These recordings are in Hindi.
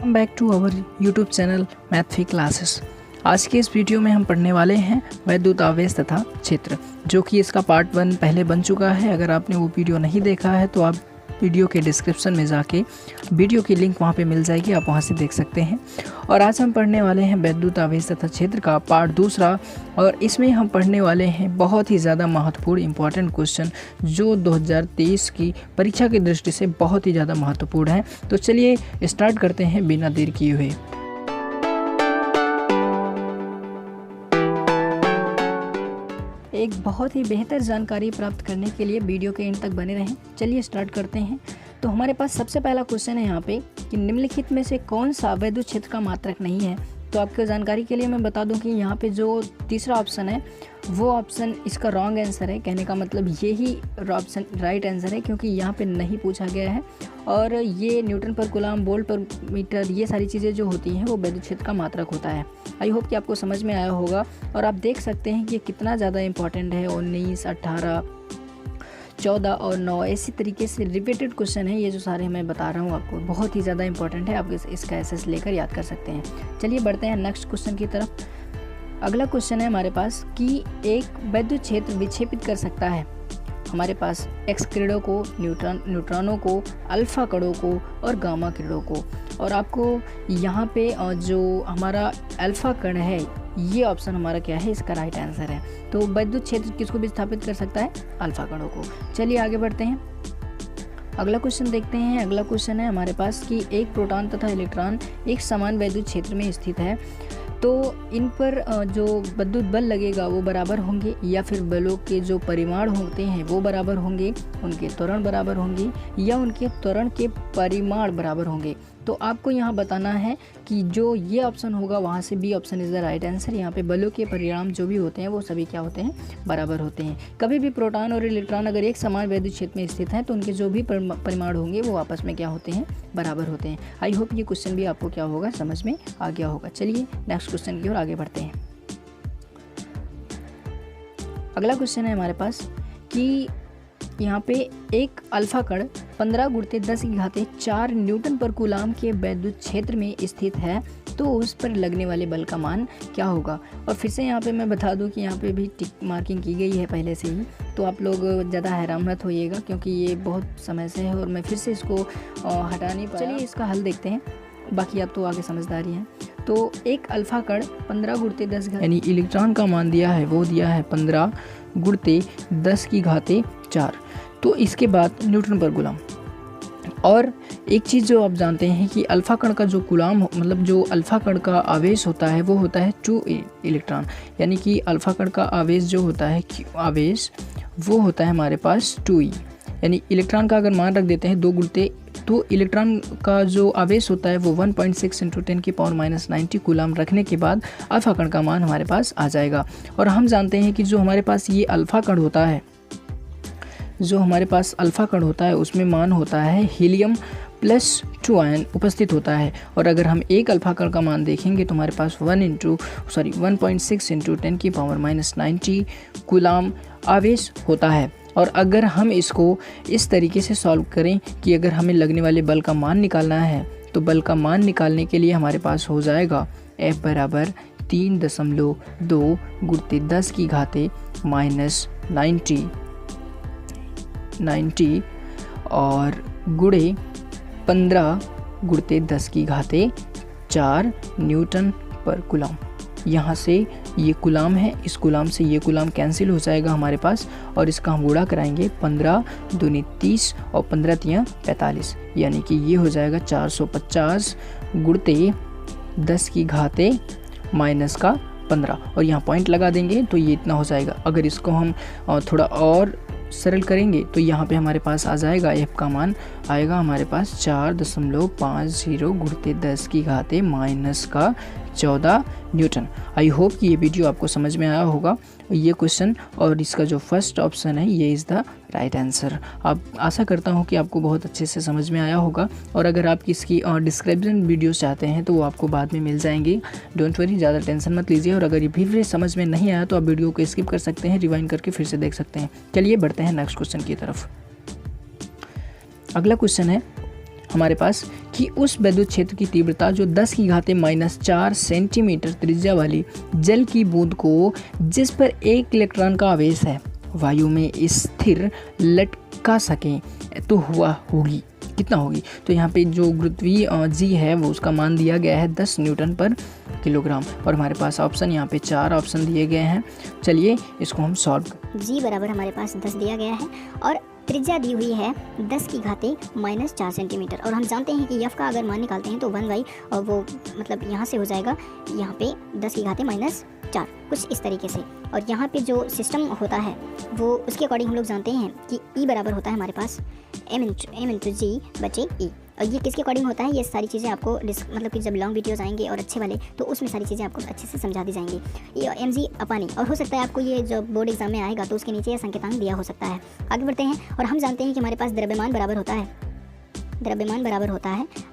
Welcome back to our YouTube channel Mathfi classes. आज के इस वीडियो में हम पढ़ने वाले हैं वैद्युत आवेश तथा क्षेत्र, जो कि इसका पार्ट 1 पहले बन चुका है। अगर आपने वो वीडियो नहीं देखा है तो आप वीडियो के डिस्क्रिप्शन में जाके वीडियो की लिंक वहाँ पे मिल जाएगी, आप वहाँ से देख सकते हैं। और आज हम पढ़ने वाले हैं वैद्युत आवेश तथा क्षेत्र का पार्ट 2, और इसमें हम पढ़ने वाले हैं बहुत ही ज़्यादा महत्वपूर्ण इंपॉर्टेंट क्वेश्चन जो 2023 की परीक्षा की दृष्टि से बहुत ही ज़्यादा महत्वपूर्ण है। तो चलिए स्टार्ट करते हैं बिना देर किए हुए। एक बहुत ही बेहतर जानकारी प्राप्त करने के लिए वीडियो के एंड तक बने रहें। चलिए स्टार्ट करते हैं। तो हमारे पास सबसे पहला क्वेश्चन है यहाँ पे कि निम्नलिखित में से कौन सा वैद्युत क्षेत्र का मात्रक नहीं है। तो आपको जानकारी के लिए मैं बता दूं कि यहाँ पे जो तीसरा ऑप्शन है वो ऑप्शन इसका रॉन्ग आंसर है। कहने का मतलब यही ऑप्शन राइट आंसर है, क्योंकि यहाँ पे नहीं पूछा गया है। और ये न्यूटन पर कूलम, वोल्ट पर मीटर, ये सारी चीज़ें जो होती हैं वो वैद्युत क्षेत्र का मात्रक होता है। आई होप कि आपको समझ में आया होगा। और आप देख सकते हैं कि ये कितना ज़्यादा इंपॉर्टेंट है। 19, 18, 14 और 9 इसी तरीके से रिपीटेड क्वेश्चन है। ये जो सारे मैं बता रहा हूँ आपको बहुत ही ज़्यादा इंपॉर्टेंट है। आप इसका एसएस लेकर याद कर सकते हैं। चलिए बढ़ते हैं नेक्स्ट क्वेश्चन की तरफ। अगला क्वेश्चन है हमारे पास कि एक वैद्युत क्षेत्र विक्षेपित कर सकता है हमारे पास एक्स किरणों को, न्यूट्रॉनों को, अल्फा कणों को और गामा किरणों को। और आपको यहाँ पे जो हमारा अल्फा कण है ये ऑप्शन हमारा क्या है, इसका राइट आंसर है। तो वैद्युत क्षेत्र किसको विस्थापित कर सकता है, अल्फा कणों को। चलिए आगे बढ़ते हैं, अगला क्वेश्चन देखते हैं। अगला क्वेश्चन है हमारे पास कि एक प्रोटॉन तथा इलेक्ट्रॉन एक समान वैद्युत क्षेत्र में स्थित है, तो इन पर जो विद्युत बल लगेगा वो बराबर होंगे, या फिर बलों के जो परिमाण होते हैं वो बराबर होंगे, उनके त्वरण बराबर होंगे, या उनके त्वरण के परिमाण बराबर होंगे। तो आपको यहाँ बताना है कि जो ये ऑप्शन होगा वहाँ से B option is the right answer. यहाँ पे बलों के परिणाम जो भी होते हैं वो सभी क्या होते हैं, बराबर होते हैं। कभी भी प्रोटॉन और इलेक्ट्रॉन अगर एक समान वैद्युत क्षेत्र में स्थित हैं तो उनके जो भी परिमाण होंगे वो आपस में क्या होते हैं, बराबर होते हैं। आई होप ये क्वेश्चन भी आपको क्या होगा, समझ में आ गया होगा। चलिए नेक्स्ट क्वेश्चन की ओर आगे बढ़ते हैं। अगला क्वेश्चन है हमारे पास कि यहाँ पे एक अल्फा कण 15 × 10⁴ न्यूटन पर कूलम के वैद्युत क्षेत्र में स्थित है, तो उस पर लगने वाले बल का मान क्या होगा। और फिर से यहाँ पे मैं बता दूँ कि यहाँ पे भी टिक मार्किंग की गई है पहले से ही, तो आप लोग ज़्यादा हैरान मत होइएगा क्योंकि ये बहुत समय से है और मैं फिर से इसको हटा नहीं पाया। चलिए इसका हल देखते हैं, बाकी आप तो आगे समझदारी हैं। तो एक अल्फा कण 15 × 10⁻, यानी इलेक्ट्रॉन का मान दिया है वो दिया है 15 × 10⁴। तो इसके बाद न्यूटन पर कूलम। और एक चीज़ जो आप जानते हैं कि अल्फा कण का जो कूलम मतलब जो अल्फा कण का आवेश होता है वो होता है 2 इलेक्ट्रॉन, यानी कि अल्फा कण का आवेश जो होता है आवेश वो होता है हमारे पास 2e। यानी इलेक्ट्रॉन का अगर मान रख देते हैं 2 × तो इलेक्ट्रॉन का जो आवेश होता है वो 1.6 × 10⁻90 कूलम रखने के बाद अल्फा कण का मान हमारे पास आ जाएगा। और हम जानते हैं कि जो हमारे पास ये अल्फा कण होता है, जो हमारे पास अल्फा कण होता है उसमें मान होता है हीलियम +2 आयन उपस्थित होता है। और अगर हम एक अल्फा कण का मान देखेंगे तो हमारे पास 1.6 × 10⁻90 कूलम आवेश होता है। और अगर हम इसको इस तरीके से सॉल्व करें कि अगर हमें लगने वाले बल का मान निकालना है, तो बल का मान निकालने के लिए हमारे पास हो जाएगा F बराबर 3.2 × 10⁻90 और गुणे 15 × 10⁴ न्यूटन पर कूलम। यहाँ से ये कूलम है, इस कूलम से ये कूलम कैंसिल हो जाएगा हमारे पास, और इसका हम गुणा कराएंगे 15 दूनी 30 और 15 तियाँ 45, यानी कि ये हो जाएगा 450 × 10⁻⁻15। और यहाँ पॉइंट लगा देंगे तो ये इतना हो जाएगा। अगर इसको हम थोड़ा और सरल करेंगे तो यहाँ पे हमारे पास आ जाएगा F का मान आएगा हमारे पास 4.50 × 10⁻14 न्यूटन। आई होप कि ये वीडियो आपको समझ में आया होगा। ये क्वेश्चन और इसका जो फर्स्ट ऑप्शन है ये इज़ द राइट आंसर। आप आशा करता हूँ कि आपको बहुत अच्छे से समझ में आया होगा। और अगर आप इसकी डिस्क्रिप्शन वीडियोस चाहते हैं तो वो आपको बाद में मिल जाएंगे। डोंट वरी, ज़्यादा टेंशन मत लीजिए। और अगर ये भी समझ में नहीं आया तो आप वीडियो को स्किप कर सकते हैं, रिवाइंड करके फिर से देख सकते हैं। चलिए बढ़ते हैं नेक्स्ट क्वेश्चन की तरफ। अगला क्वेश्चन है हमारे पास कि उस वैद्युत क्षेत्र की तीव्रता जो 10⁻⁻⁴ सेंटीमीटर त्रिज्या वाली जल की बूंद को जिस पर एक इलेक्ट्रॉन का आवेश है वायु में स्थिर लटका सके तो हुआ होगी कितना होगी। तो यहाँ पे जो गुरुत्वीय जी है वो उसका मान दिया गया है 10 न्यूटन पर किलोग्राम। और हमारे पास ऑप्शन यहाँ पे 4 ऑप्शन दिए गए हैं। चलिए इसको हम सॉल्व। जी बराबर हमारे पास 10 दिया गया है और त्रिज्या दी हुई है 10⁻⁻⁴ सेंटीमीटर। और हम जानते हैं कि यफ का अगर मान निकालते हैं तो 1/, और वो मतलब यहाँ से हो जाएगा यहाँ पे 10⁻⁻⁴ कुछ इस तरीके से। और यहाँ पे जो सिस्टम होता है वो उसके अकॉर्डिंग हम लोग जानते हैं कि E बराबर होता है हमारे पास m/g/e। और ये किसके अकॉर्डिंग होता है, ये सारी चीज़ें आपको मतलब कि जब लॉन्ग वीडियोस आएंगे और अच्छे वाले तो उसमें सारी चीज़ें आपको अच्छे से समझा दी जाएंगी। ये mg/e। और हो सकता है आपको ये जब बोर्ड एग्जाम में आएगा तो उसके नीचे यह संकेतांक दिया हो सकता है। आगे बढ़ते हैं और हम जानते हैं कि हमारे पास द्रव्यमान बराबर होता है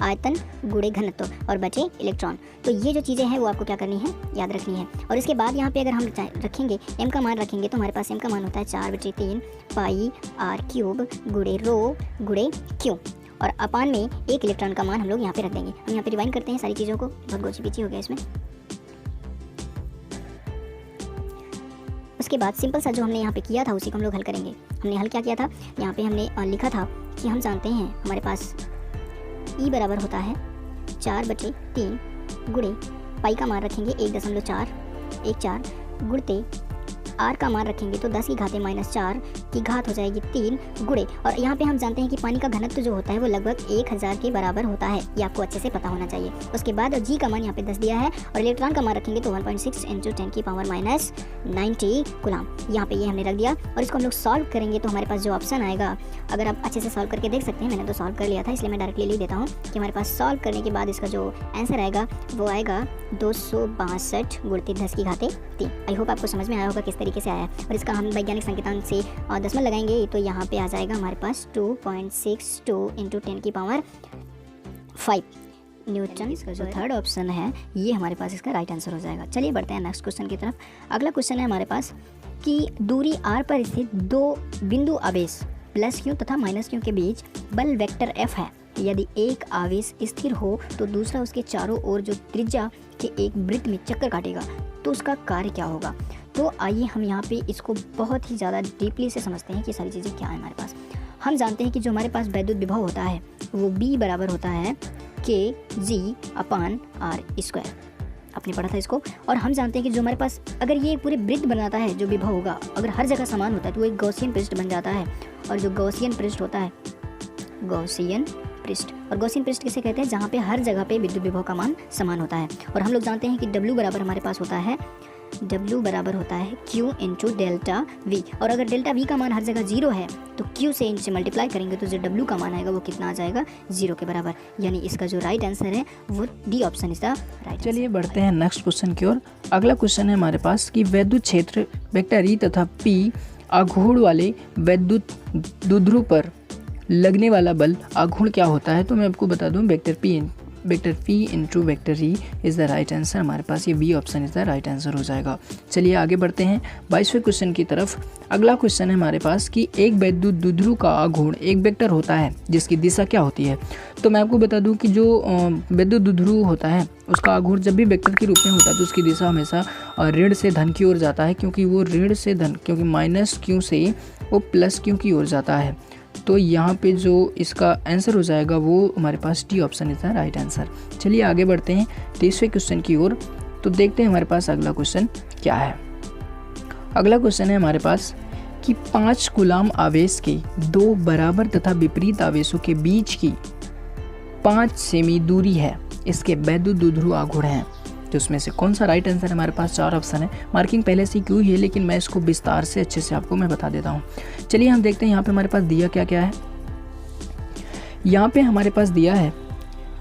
आयतन गुणे घनत्व और बचे इलेक्ट्रॉन। तो ये जो चीज़ें हैं वो आपको क्या करनी है, याद रखनी है। और इसके बाद यहाँ पे अगर हम रखेंगे m का मान रखेंगे तो हमारे पास m का मान होता है 4/3 πr³ गुणे ρ गुणे q। और अपान में एक इलेक्ट्रॉन का मान हम लोग यहाँ पे रख देंगे। हम यहाँ पे रिवाइंड करते हैं सारी चीज़ों को, बहुत गोची पीछी हो गया इसमें। उसके बाद सिंपल सा जो हमने यहाँ पे किया था उसी को हम लोग हल करेंगे। हमने हल क्या किया था, यहाँ पे हमने लिखा था कि हम जानते हैं हमारे पास E बराबर होता है 4/3 गुणे पाई का मान रखेंगे 1.414 गुणते R का मान रखेंगे तो 10⁻⁻⁴ की घात हो जाएगी 3 गुणे। और यहाँ पे हम जानते हैं कि पानी का घनत्व जो होता है वो लगभग 1000 के बराबर होता है, ये आपको अच्छे से पता होना चाहिए। उसके बाद G का मान यहाँ पे 10 दिया है और इलेक्ट्रॉन का मान रखेंगे तो 1.6 × 10⁻⁻90 कूलम। यहाँ पे ये हमने रख दिया और इसको हम लोग सॉल्व करेंगे तो हमारे पास जो ऑप्शन आएगा, अगर आप अच्छे से सॉल्व करके देख सकते हैं, मैंने तो सॉल्व कर लिया था इसलिए मैं डायरेक्टली लिख देता हूँ कि हमारे पास सॉल्व करने के बाद इसका जो आंसर आएगा वो आएगा 262 × 10⁻³ आई होप आपको समझ में आया होगा किस तरीके से आया है। और इसका हम वैज्ञानिक संकेतांक से दशमलव लगाएंगे तो यहाँ पे आ जाएगा हमारे पास 2.62 × 10⁵ न्यूटन। इसका जो थर्ड ऑप्शन है ये हमारे पास इसका राइट आंसर हो जाएगा। चलिए बढ़ते हैं नेक्स्ट क्वेश्चन की तरफ। अगला क्वेश्चन है हमारे पास कि दूरी r पर स्थित 2 बिंदु आवेश +q तथा -q के बीच बल वेक्टर F है। यदि एक आवेश स्थिर हो तो दूसरा उसके चारों ओर जो त्रिज्या के एक वृत्त में चक्कर काटेगा तो उसका कार्य क्या होगा। तो आइए हम यहाँ पे इसको बहुत ही ज़्यादा डीपली से समझते हैं कि सारी चीज़ें क्या है हमारे पास। हम जानते हैं कि जो हमारे पास वैद्युत विभव होता है वो B बराबर होता है kg/r²। आपने पढ़ा था इसको। और हम जानते हैं कि जो हमारे पास अगर ये पूरे वृत्त बनाता है जो विभव होगा, अगर हर जगह समान होता है तो वो एक गॉसियन पृष्ठ बन जाता है। और जो गॉसियन पृष्ठ होता है, गॉसियन पृष्ठ किसे कहते हैं, जहाँ पे हर जगह पे विद्युत विभव का मान समान होता है। और हम लोग जानते हैं कि W बराबर हमारे पास होता है Q × ΔV। और अगर ΔV का मान हर जगह 0 है तो Q से इनसे मल्टीप्लाई करेंगे तो जो W का मान आएगा वो कितना आ जाएगा, 0 के बराबर। यानी इसका जो राइट आंसर है वो D option is the right. चलिए बढ़ते हैं नेक्स्ट क्वेश्चन की ओर। अगला क्वेश्चन है हमारे पास कि वैद्युत क्षेत्र वेक्टर E तथा P आघूर्ण वाले वैद्युत द्विध्रुव पर लगने वाला बल आघूर्ण क्या होता है। तो मैं आपको बता दूं vector P × vector E is the right answer. हमारे पास ये B option is the right answer हो जाएगा। चलिए आगे बढ़ते हैं 22वें क्वेश्चन की तरफ। अगला क्वेश्चन है हमारे पास कि एक वैद्युत द्विध्रुव का आघूर्ण एक वेक्टर होता है जिसकी दिशा क्या होती है। तो मैं आपको बता दूं कि जो वैद्युत द्विध्रुव होता है उसका आघूर्ण जब भी वेक्टर के रूप में होता है तो उसकी दिशा हमेशा ऋण से धन की ओर जाता है, क्योंकि वो ऋण से धन, क्योंकि -q से वो +q की ओर जाता है। तो यहाँ पे जो इसका आंसर हो जाएगा वो हमारे पास D option is the right answer. चलिए आगे बढ़ते हैं 23वें क्वेश्चन की ओर। तो देखते हैं हमारे पास अगला क्वेश्चन क्या है। अगला क्वेश्चन है हमारे पास कि 5 कूलाम आवेश के 2 बराबर तथा विपरीत आवेशों के बीच की 5 सेमी दूरी है, इसके वैद्युत द्विध्रुव आघूर्ण है। तो उसमें से कौन सा राइट आंसर है। हमारे पास 4 ऑप्शन है। मार्किंग पहले से क्यों है, लेकिन मैं इसको विस्तार से अच्छे से आपको मैं बता देता हूँ। चलिए हम देखते हैं यहाँ पे हमारे पास दिया क्या क्या है। यहाँ पे हमारे पास दिया है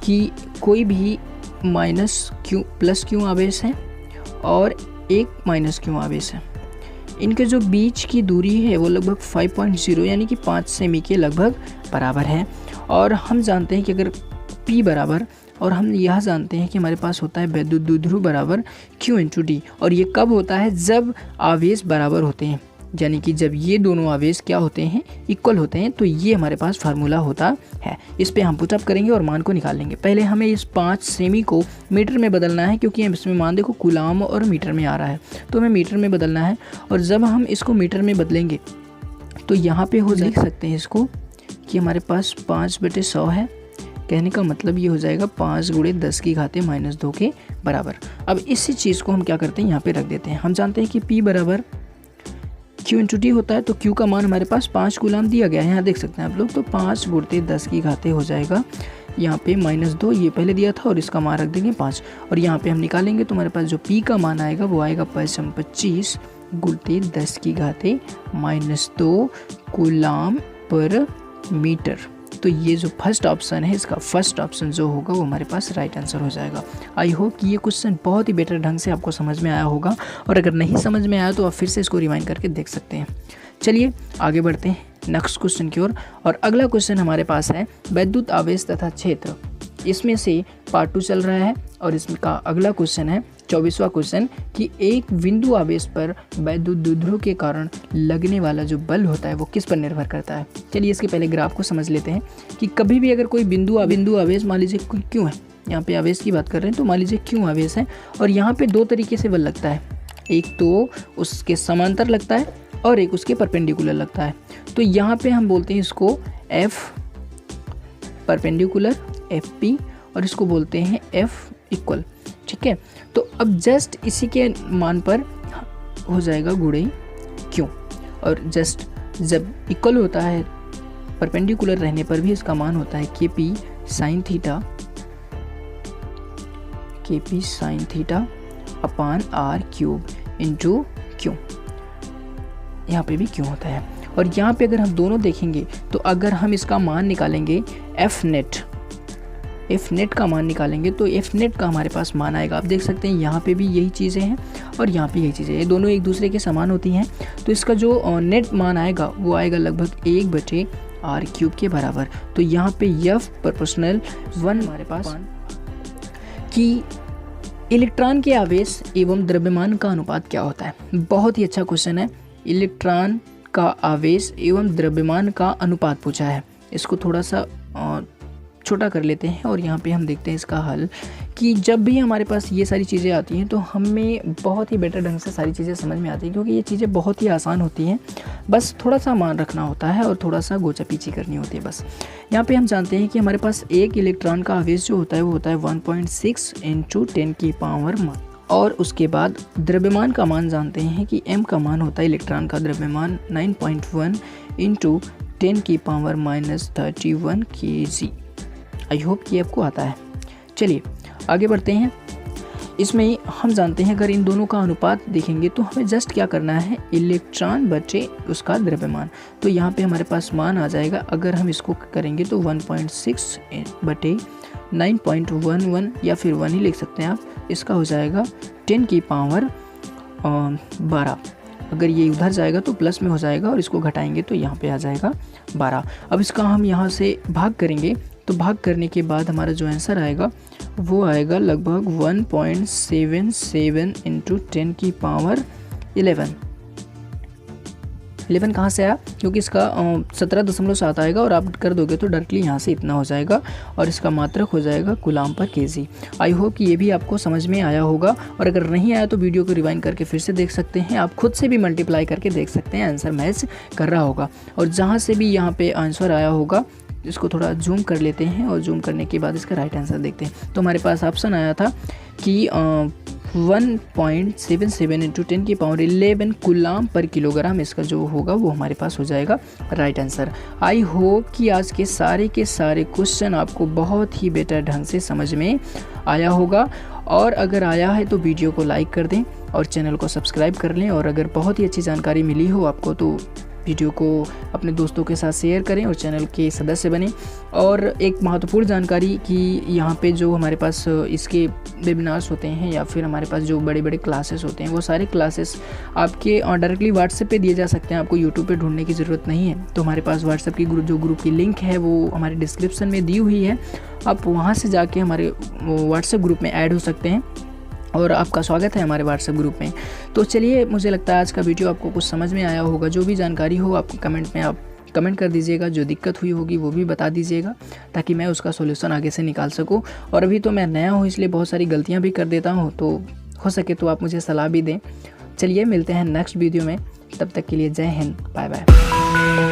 कि कोई भी -q +q आवेश है और एक -q आवेश है। इनके जो बीच की दूरी है वो लगभग 5.0 यानी कि 5 सेमी के लगभग बराबर है। और हम जानते हैं कि अगर P बराबर, और हम यह जानते हैं कि हमारे पास होता है वैद्युत द्विध्रुव बराबर Q × D। और ये कब होता है, जब आवेश बराबर होते हैं। यानी कि जब ये दोनों आवेश क्या होते हैं, इक्वल होते हैं, तो ये हमारे पास फार्मूला होता है। इस पे हम पुटअप करेंगे और मान को निकाल लेंगे। पहले हमें इस 5 सेमी को मीटर में बदलना है, क्योंकि हम इसमें मान देखो कूलाम और मीटर में आ रहा है, तो हमें मीटर में बदलना है। और जब हम इसको मीटर में बदलेंगे तो यहाँ पे हो लिख सकते हैं इसको कि हमारे पास 5/100 है। कहने का मतलब ये हो जाएगा 5 × 10 की घाते -2 के बराबर। अब इसी चीज़ को हम क्या करते हैं, यहाँ पे रख देते हैं। हम जानते हैं कि P बराबर Q × T होता है, तो Q का मान हमारे पास 5 कूलाम दिया गया है, यहाँ देख सकते हैं आप लोग। तो 5 × 10 की घाते हो जाएगा यहाँ पे -2, ये पहले दिया था, और इसका मान रख देंगे 5। और यहाँ पे हम निकालेंगे तो हमारे पास जो P का मान आएगा वो आएगा 25 × 10 की घाते -2 कूलाम पर मीटर। तो ये जो फर्स्ट ऑप्शन है, इसका फर्स्ट ऑप्शन जो होगा वो हमारे पास राइट आंसर हो जाएगा। आई होप कि ये क्वेश्चन बहुत ही बेटर ढंग से आपको समझ में आया होगा, और अगर नहीं समझ में आया तो आप फिर से इसको रिवाइंड करके देख सकते हैं। चलिए आगे बढ़ते हैं नेक्स्ट क्वेश्चन की ओर। और अगला क्वेश्चन हमारे पास है विद्युत आवेश तथा क्षेत्र। इसमें से पार्ट 2 चल रहा है, और इसका अगला क्वेश्चन है 24वां क्वेश्चन कि एक बिंदु आवेश पर वैद्युत द्विध्रुव के कारण लगने वाला जो बल होता है वो किस पर निर्भर करता है। चलिए इसके पहले ग्राफ को समझ लेते हैं कि कभी भी अगर कोई बिंदु आवेश, मान लीजिए क्यों है, यहाँ पे आवेश की बात कर रहे हैं, तो मान लीजिए क्यों आवेश है, और यहाँ पे 2 तरीके से बल लगता है। एक तो उसके समांतर लगता है और एक उसके परपेंडिकुलर लगता है। तो यहाँ पे हम बोलते हैं इसको F परपेंडिकुलर FP, और इसको बोलते हैं F इक्वल। ठीक है, तो अब जस्ट इसी के मान पर हो जाएगा गुणे क्यों, और जस्ट जब इक्वल होता है परपेंडिकुलर रहने पर भी इसका मान होता है KP sine theta upon R³ into क्यों। यहाँ पे भी क्यों होता है। और यहाँ पे अगर हम दोनों देखेंगे तो अगर हम इसका मान निकालेंगे एफ नेट का मान निकालेंगे तो एफ नेट का हमारे पास मान आएगा। आप देख सकते हैं यहाँ पे भी यही चीज़ें हैं और यहाँ पे यही चीज़ें, ये दोनों एक दूसरे के समान होती हैं। तो इसका जो नेट मान आएगा वो आएगा लगभग 1/R³ के बराबर। तो यहाँ पे F प्रोपोर्शनल 1 हमारे पास कि इलेक्ट्रॉन के आवेश एवं द्रव्यमान का अनुपात क्या होता है। बहुत ही अच्छा क्वेश्चन है। इलेक्ट्रॉन का आवेश एवं द्रव्यमान का अनुपात पूछा है। इसको थोड़ा सा छोटा कर लेते हैं और यहाँ पे हम देखते हैं इसका हल कि जब भी हमारे पास ये सारी चीज़ें आती हैं तो हमें बहुत ही बेटर ढंग से सारी चीज़ें समझ में आती हैं, क्योंकि ये चीज़ें बहुत ही आसान होती हैं। बस थोड़ा सा मान रखना होता है और थोड़ा सा गोचा पीछी करनी होती है बस। यहाँ पे हम जानते हैं कि हमारे पास एक इलेक्ट्रॉन का आवेश जो होता है वो होता है 1.6 × 10⁻⁻⁻। और उसके बाद द्रव्यमान का मान जानते हैं कि m का मान होता है इलेक्ट्रॉन का द्रव्यमान 9.1 × 10⁻31 kg। आई होप कि आपको आता है। चलिए आगे बढ़ते हैं। इसमें हम जानते हैं अगर इन दोनों का अनुपात देखेंगे तो हमें जस्ट क्या करना है, इलेक्ट्रॉन बचे उसका द्रव्यमान। तो यहाँ पे हमारे पास मान आ जाएगा, अगर हम इसको करेंगे तो 1.6/9.11 या फिर 1 ही लिख सकते हैं आप। इसका हो जाएगा 10⁻12। अगर ये उधर जाएगा तो प्लस में हो जाएगा और इसको घटाएंगे तो यहाँ पे आ जाएगा 12। अब इसका हम यहाँ से भाग करेंगे तो भाग करने के बाद हमारा जो आंसर आएगा वो आएगा लगभग 1.77 × 10⁻11। 11 कहाँ से आया, क्योंकि इसका 17.7 आएगा और आप कर दोगे तो डायरेक्टली यहाँ से इतना हो जाएगा और इसका मात्रक हो जाएगा कूलाम पर केजी। आई होप कि ये भी आपको समझ में आया होगा, और अगर नहीं आया तो वीडियो को रिवाइंड करके फिर से देख सकते हैं। आप खुद से भी मल्टीप्लाई करके देख सकते हैं, आंसर मैच कर रहा होगा। और जहाँ से भी यहाँ पे आंसर आया होगा इसको थोड़ा जूम कर लेते हैं और जूम करने के बाद इसका राइट आंसर देखते हैं। तो हमारे पास ऑप्शन आया था कि 1.77 × 10⁻11 कूलाम पर किलोग्राम, इसका जो होगा वो हमारे पास हो जाएगा राइट आंसर। आई होप कि आज के सारे क्वेश्चन आपको बहुत ही बेटर ढंग से समझ में आया होगा, और अगर आया है तो वीडियो को लाइक कर दें और चैनल को सब्सक्राइब कर लें। और अगर बहुत ही अच्छी जानकारी मिली हो आपको तो वीडियो को अपने दोस्तों के साथ शेयर करें और चैनल के सदस्य बनें। और एक महत्वपूर्ण जानकारी कि यहाँ पे जो हमारे पास इसके वेबिनार्स होते हैं या फिर हमारे पास जो बड़े बड़े क्लासेस होते हैं वो सारे क्लासेस आपके डायरेक्टली व्हाट्सएप पे दिए जा सकते हैं। आपको यूट्यूब पे ढूंढने की ज़रूरत नहीं है। तो हमारे पास व्हाट्सएप की ग्रुप की लिंक है वो हमारे डिस्क्रिप्शन में दी हुई है। आप वहाँ से जाके हमारे व्हाट्सएप ग्रुप में ऐड हो सकते हैं और आपका स्वागत है हमारे व्हाट्सएप ग्रुप में। तो चलिए, मुझे लगता है आज का वीडियो आपको कुछ समझ में आया होगा। जो भी जानकारी हो आप कमेंट में आप कमेंट कर दीजिएगा, जो दिक्कत हुई होगी वो भी बता दीजिएगा ताकि मैं उसका सॉल्यूशन आगे से निकाल सकूं। और अभी तो मैं नया हूं इसलिए बहुत सारी गलतियां भी कर देता हूं, तो हो सके तो आप मुझे सलाह भी दें। चलिए मिलते हैं नेक्स्ट वीडियो में, तब तक के लिए जय हिंद, बाय बाय।